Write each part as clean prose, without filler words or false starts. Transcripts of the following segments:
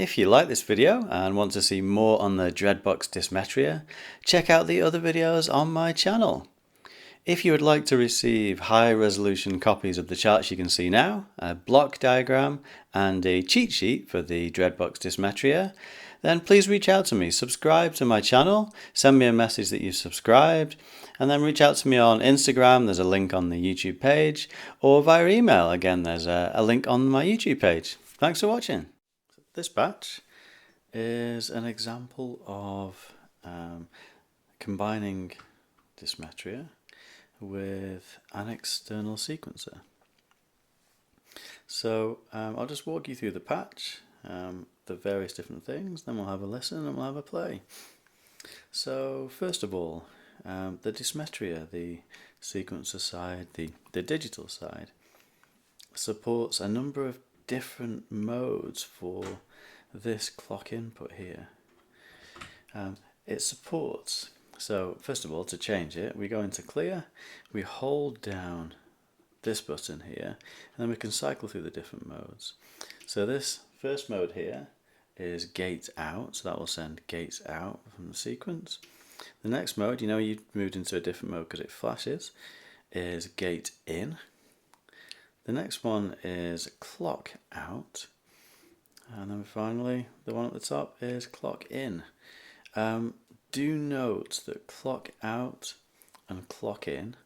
If you like this video and want to see more on the Dreadbox Dysmetria, check out the other videos on my channel. If you would like to receive high resolution copies of the charts you can see now, a block diagram and a cheat sheet for the Dreadbox Dysmetria, then please reach out to me. Subscribe to my channel, send me a message that you've subscribed, and then reach out to me on Instagram. There's a link on the YouTube page, or via email. Again, there's a link on my YouTube page. Thanks for watching. This patch is an example of combining Dysmetria with an external sequencer. So I'll just walk you through the patch, the various different things, then we'll have a listen and we'll have a play. So first of all, the Dysmetria, the sequencer side, the digital side, supports a number of different modes for this clock input here. It supports, so first of all, to change it, we go into clear, we hold down this button here, and then we can cycle through the different modes. So this first mode here is gate out, so that will send gates out from the sequence. The next mode, you know you moved into a different mode because it flashes, is gate in. The next one is clock out, and then finally the one at the top is clock in. Do note that clock out and clock in,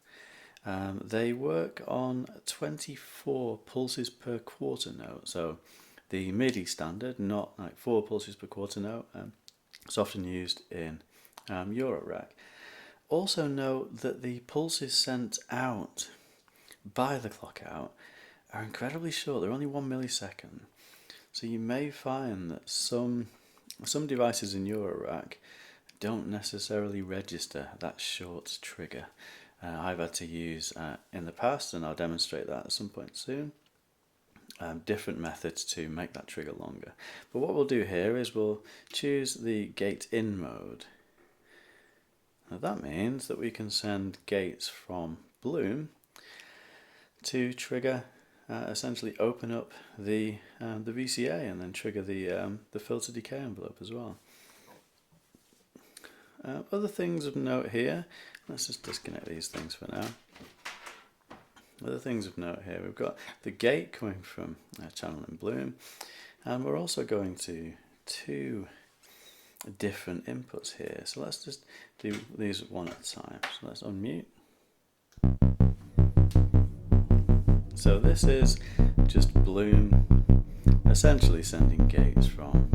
they work on 24 pulses per quarter note. So the MIDI standard, not like 4 pulses per quarter note, it's often used in EuroRack. Also note that the pulses sent out by the clock out are incredibly short. They're only 1 millisecond. So you may find that some devices in EuroRack don't necessarily register that short trigger. I've had to use in the past, and I'll demonstrate that at some point soon, different methods to make that trigger longer. But what we'll do here is we'll choose the gate in mode. Now that means that we can send gates from Bloom to trigger, essentially open up the VCA and then trigger the filter decay envelope as well. Other things of note here, let's just disconnect these things for now. Other things of note here, we've got the gate coming from channel in Bloom, and we're also going to 2 different inputs here. So let's just do these one at a time. So let's unmute. So this is just Bloom essentially sending gates from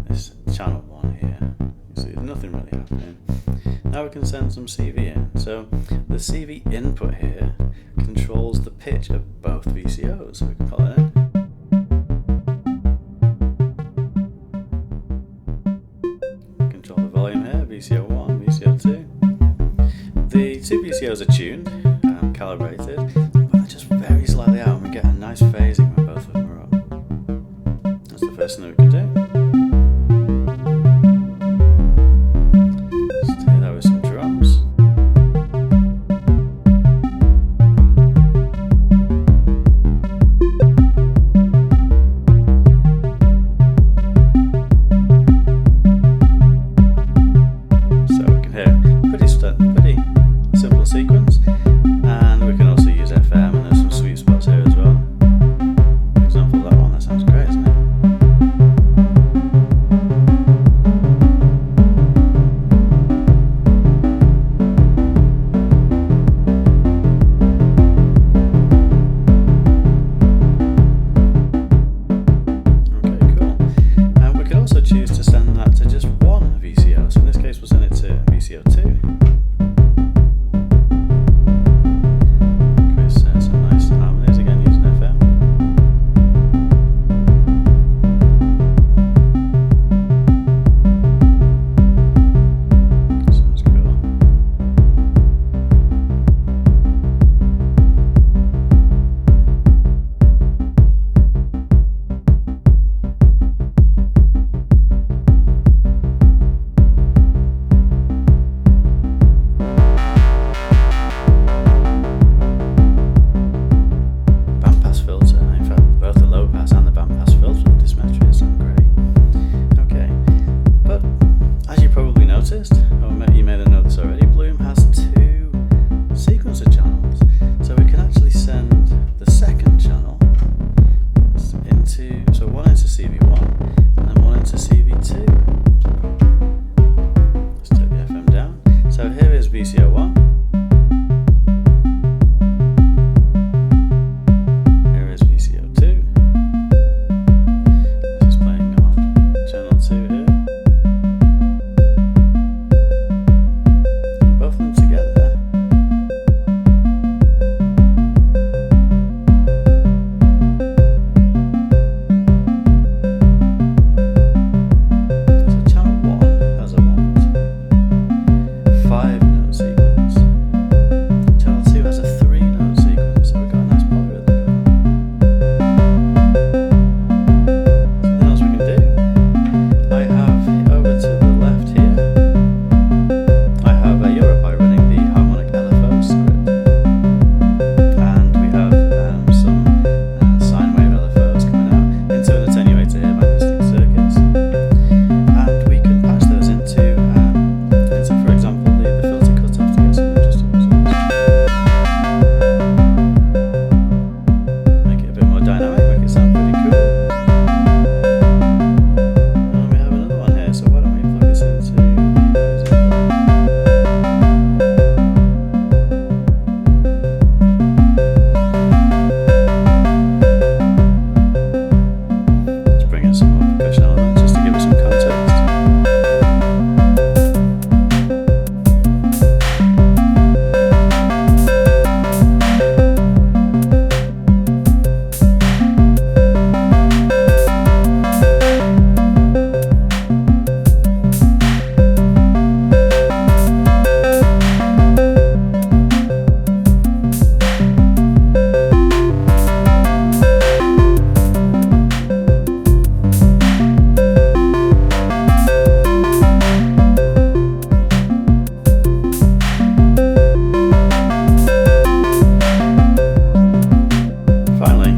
this channel 1 here. You see, there's nothing really happening. Now we can send some CV in. So the CV input here controls the pitch of both VCOs. So we can call it in. Control the volume here, VCO1, VCO2. The 2 VCOs are tuned, calibrated, but they're just very slightly out, and we get a nice phasing when both of them are up. That's the first thing that we can do. Just hear that with some drums. So we can hear pretty simple sequence. And we can also use FM, and there's some sweet spots here as well. For example, that one, that sounds great, isn't it?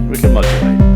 we can modulate.